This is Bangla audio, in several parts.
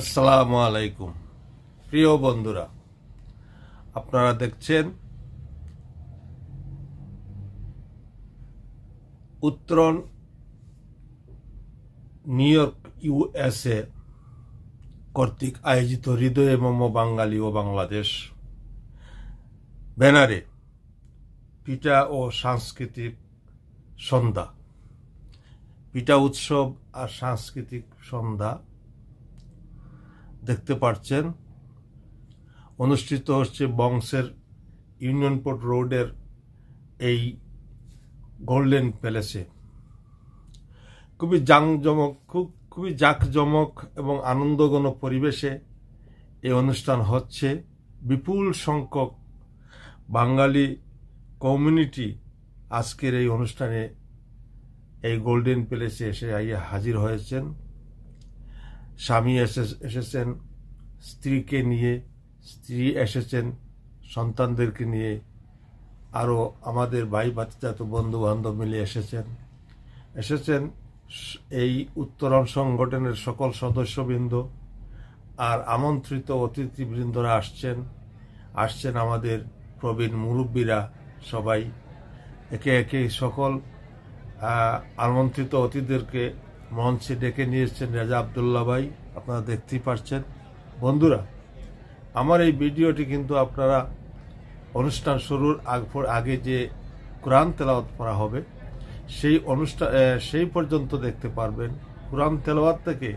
আসসালামু আলাইকুম প্রিয় বন্ধুরা, আপনারা দেখছেন উত্তরণ নিউ ইয়র্ক ইউএসএ কর্তৃক আয়োজিত হৃদয়ে মম বাঙালি ও বাংলাদেশ ব্যানারে পিঠা ও সাংস্কৃতিক সন্ধ্যা, পিঠা উৎসব আর সাংস্কৃতিক সন্ধ্যা দেখতে পাচ্ছেন অনুষ্ঠিত হচ্ছে বংশের ইউনিয়ন পোর্ট রোডের এই গোল্ডেন প্যালেসে। খুবই জাঁকজমক এবং আনন্দঘন পরিবেশে এই অনুষ্ঠান হচ্ছে। বিপুল সংখ্যক বাঙালি কমিউনিটি আজকের এই অনুষ্ঠানে এই গোল্ডেন প্যালেসে এসে হাজির হয়েছেন। স্বামী এসেছেন স্ত্রীকে নিয়ে, স্ত্রী এসেছেন সন্তানদেরকে নিয়ে, আরও আমাদের ভাই ভাতিজাত বন্ধু বান্ধব মিলে এসেছেন এই উত্তরণ সংগঠনের সকল সদস্যবৃন্দ আর আমন্ত্রিত অতিথিবৃন্দরা আসছেন আমাদের প্রবীণ মুরব্বীরা সবাই একে একে সকল আমন্ত্রিত অতিথিদেরকে মঞ্চে ডেকে নিয়েছেন রেজা আব্দুল্লাহ ভাই, আপনারা দেখতেই পাচ্ছেন। বন্ধুরা, আমার এই ভিডিওটি কিন্তু আপনারা অনুষ্ঠান শুরুর আগে যে কোরআন তেলাওয়াত করা হবে সেই পর্যন্ত দেখতে পারবেন। কোরআন তেলাওয়াত থেকে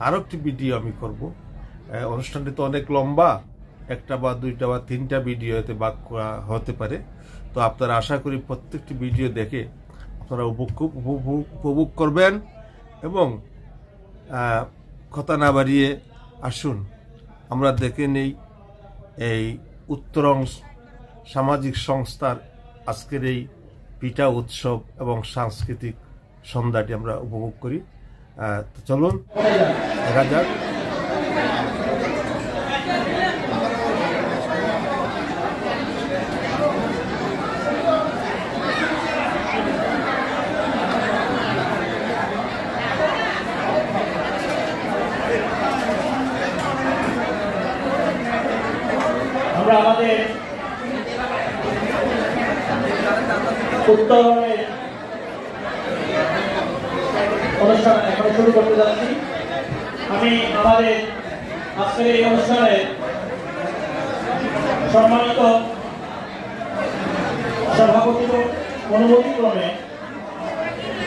আরও একটি ভিডিও আমি করব। অনুষ্ঠানটি তো অনেক লম্বা, একটা বা দুইটা বা তিনটা ভিডিওতে ভাগ করা হতে পারে, তো আপনারা আশা করি প্রত্যেকটি ভিডিও দেখে আপনারা উপভোগ করবেন। এবং কথা না বাড়িয়ে আসুন আমরা দেখে নেই এই উত্তরণ সামাজিক সংস্থার আজকের এই পিঠা উৎসব এবং সাংস্কৃতিক সন্ধ্যাটি আমরা উপভোগ করি। চলুন দেখা যাক। আমরা আমাদের উত্তরণের অনুষ্ঠান এখন শুরু করতে যাচ্ছি। আমি আমাদের আজকের এই অনুষ্ঠানে সম্মানিত সভাপতির অনুমতিক্রমে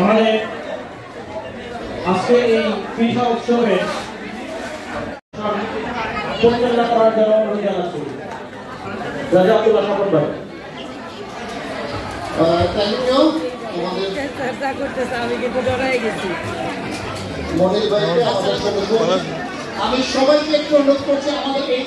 আমাদের আজকে এই পিঠা উৎসবে পরিচালনা করার জন্য অনুরোধ জানাচ্ছি রাজা আব্দুল্লাহ সাপন ভাই। আমি সবাইকে একটু অনুরোধ করছি আমাদের এই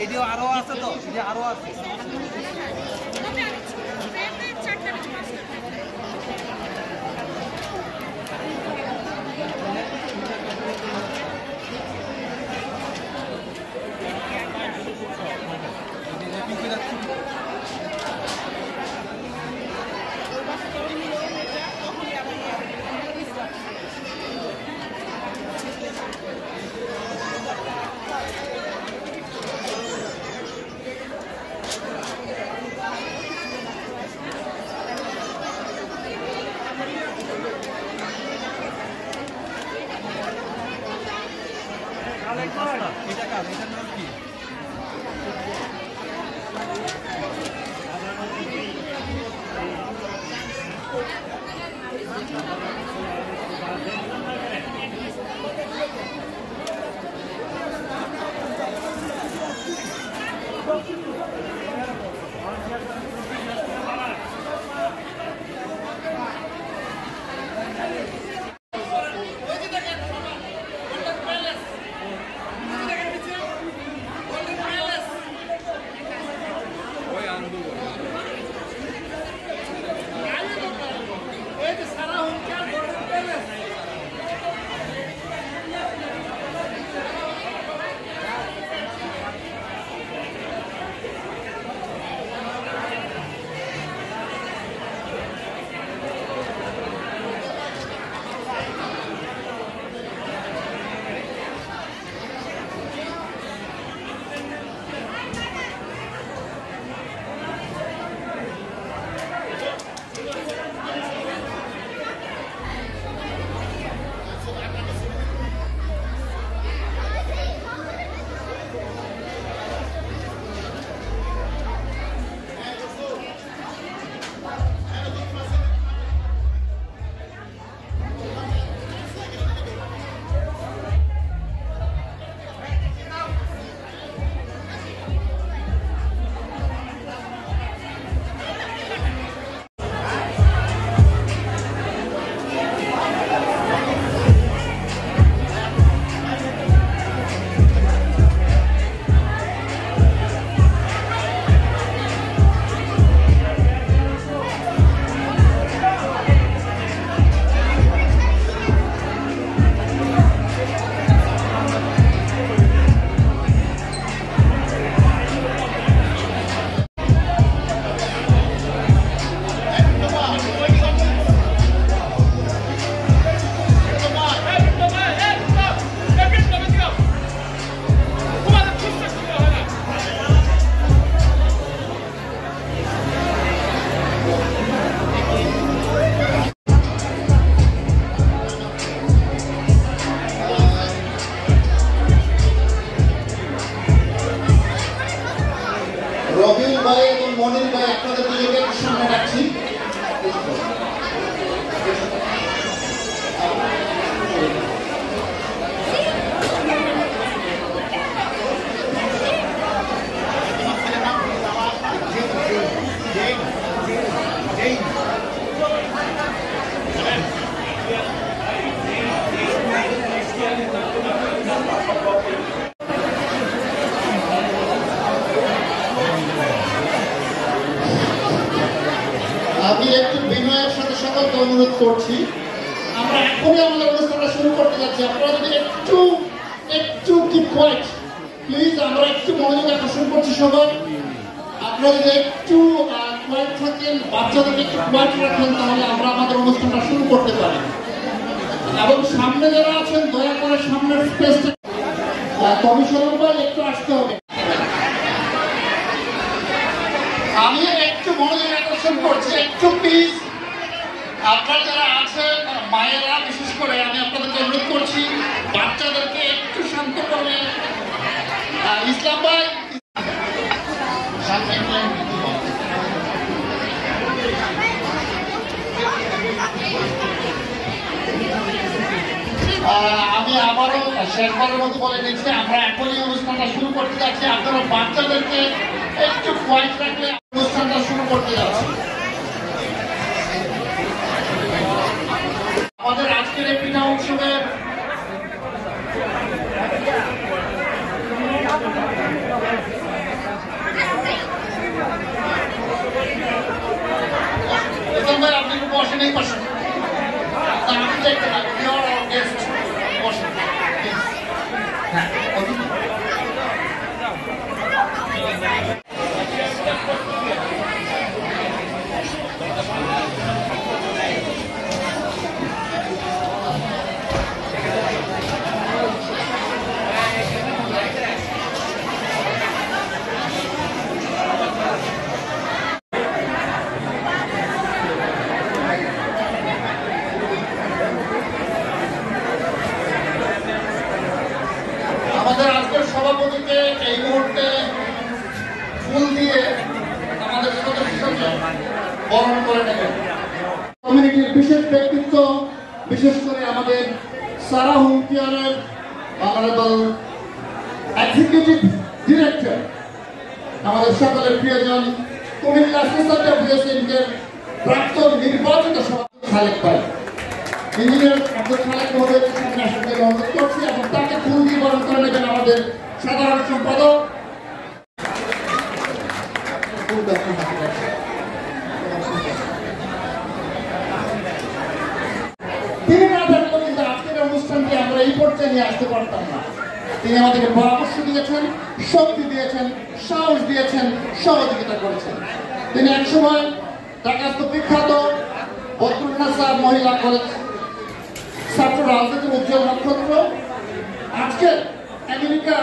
এটিও আরো আছে তো, এটি আরো আছে। এটা কাজ, এটার নাম কি? রবিউল ভাই এবং মনির ভাই আপনাদের দুজনকে একটু সামনে রাখছি। আমি একটু বিনয়ের সাথে সকলকে অনুরোধ করছি, আমরা এখনই আমাদের অনুষ্ঠানটা শুরু করতে যাচ্ছি। আপনারা যদি একটু কিপ কোয়াইট প্লিজ, আমরা একটু মনোযোগ আকর্ষণ করছি সবাই। আপনারা যদি একটু কোয়াইট থাকেন, বাচ্চাদেরকে একটু কোয়াইট রাখেন, তাহলে আমরা আমাদের অনুষ্ঠানটা শুরু করতে পারি। এবং সামনে যারা আছেন দয়া করে সামনের স্পেসটা কমিশনার ভাই একটু আসতে হবে। আমি একটু মনোযোগ আকর্ষণ করছি, একটু প্লিজ। আপনারা যারা আছেন মায়েরা বিশেষ করে আমি আপনাদেরকে অনুরোধ করছি বাচ্চাদেরকে একটু শান্ত করবেন। ইসলাম ভাই আমি আবারও শেষবারের মতো বলে নিচ্ছি, আমরা এখনই অনুষ্ঠানটা শুরু করতে যাচ্ছি। আপনারা বাচ্চাদেরকে একটু কোয়াইট রাখলে অনুষ্ঠানটা শুরু করতে যাচ্ছি। আমাদের আজকের এই পিঠা উৎসবে সভাপতিকে এই মুহূর্তে ফুল দিয়ে আমাদের সদস্যকে বরণ করে নেবেন। কমিউনিটির বিশেষ ব্যক্তিত্ব, বিশেষ করে আমাদের সারা হোম কেয়ারের অনারেবল এক্সিকিউটিভ ডিরেক্টর, আমাদের সকলের প্রিয়জন কুমিল্লা সোসাইটি অফ বিএসএনকের প্রাক্তন নির্বাচিত সভাপতি খালেক ভাই, ইঞ্জিনিয়ার আব্দুল খালেক মহোদয়কে সামনে আসতে অনুরোধ করছি এবং তাকে ফুল দিয়ে বরণ করে নেবেন আমাদের সাধারণ সম্পাদক। তিনি না থাকলেও কিন্তু আজকের অনুষ্ঠানটি আমরা এই পর্যায়ে নিয়ে আসতে পারতাম না। তিনি আমাদেরকে পরামর্শ দিয়েছেন, শক্তি দিয়েছেন, সাহস দিয়েছেন, সহযোগিতা করেছেন। তিনি একসময় ঢাকাস্থ বিখ্যাত বদরুন্নেসা মহিলা কলেজ ছাত্র রাজনীতির উজ্জ্বল নক্ষত্র। আজকে আমেরিকা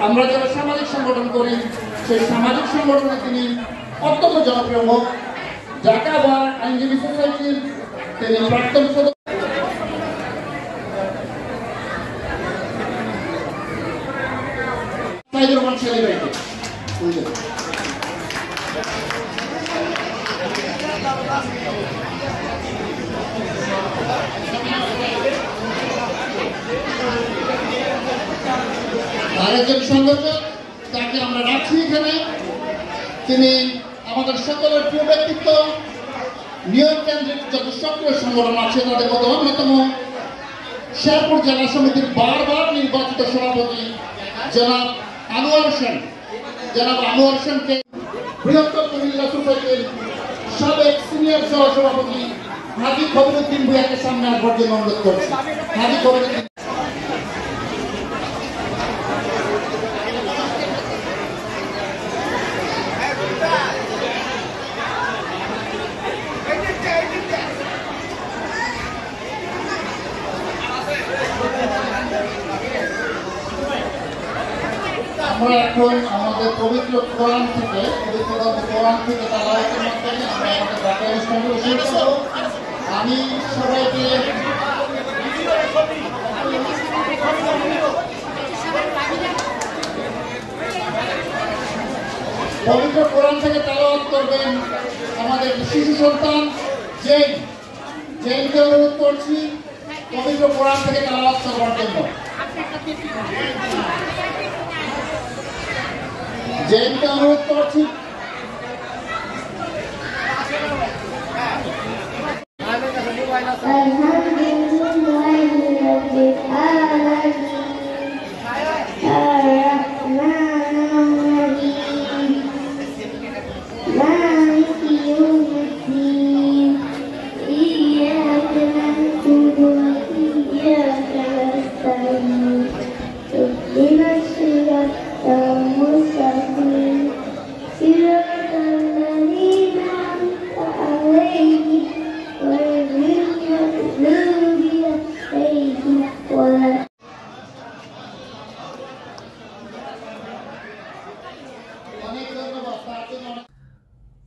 আমরা যারা সামাজিক সংগঠন করি, সেই সামাজিক সংগঠনে তিনি অত্যন্ত জনপ্রিয় মুখ। ঢাকা বার আইনজীবী সোসাইটির তিনি প্রাক্তন সদস্য। আরেকজন সংগঠক তাকে আমরা রাখছি এখানে, তিনি আমাদের সকলের প্রিয় ব্যক্তিত্ব, নিয়োগ কেন্দ্রিক যত সক্রিয় সংগঠন আছে তাদের মধ্যে অন্যতম শেরপুর জেলা সমিতির বারবার নির্বাচিত সভাপতি জনাব আনোয়ার হোসেন। জনাব আনোয়ার হোসেনকে বৃহত্তর কুমিল্লা সোসাইটির সাবেক সিনিয়র সহ সভাপতি হাজি খবরুদ্দিন ভূঁইয়াকে সামনে আসবার জন্য অনুরোধ করছি। হাজি খবরুদ্দিন। আমরা এখন আমাদের পবিত্র কোরআন থেকে তালাওয়াতের মাধ্যমে আমরা আমাদের বাকি অনুষ্ঠানগুলো শুরু করব। আমি সবাইকে পবিত্র কোরআন থেকে তালাওয়াত করবেন আমাদের শিশু সন্তান জেনকে অনুরোধ করছি পবিত্র কোরআন থেকে তালাওয়াত করবার জন্য। জেনকে অনুরোধ করছি।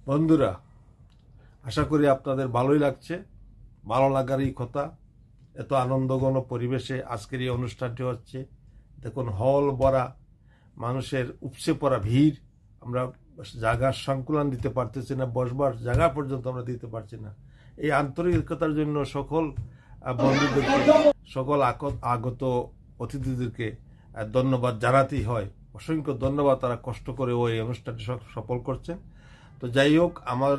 বন্ধুরা, আশা করি আপনাদের ভালোই লাগছে। ভালো লাগারই কথা। এত আনন্দঘন পরিবেশে আজকের এই অনুষ্ঠানটি হচ্ছে। দেখুন, হল ভরা, মানুষের উপচে পড়া ভিড়। আমরা জায়গার সংকুলন দিতে পারতেছি না, বসবার জায়গা পর্যন্ত আমরা দিতে পারছি না। এই আন্তরিকতার জন্য সকল বন্ধুদেরকে, সকল আগত অতিথিদেরকে ধন্যবাদ জানাতেই হয়। অসংখ্য ধন্যবাদ, তারা কষ্ট করে ওই অনুষ্ঠানটি সফল করছেন। তো যাই হোক, আমার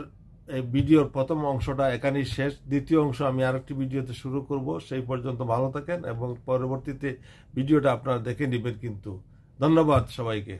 এই ভিডিওর প্রথম অংশটা এখানেই শেষ। দ্বিতীয় অংশ আমি আরেকটি ভিডিওতে শুরু করব। সেই পর্যন্ত ভালো থাকেন এবং পরবর্তীতে ভিডিওটা আপনারা দেখে নেবেন কিন্তু। ধন্যবাদ সবাইকে।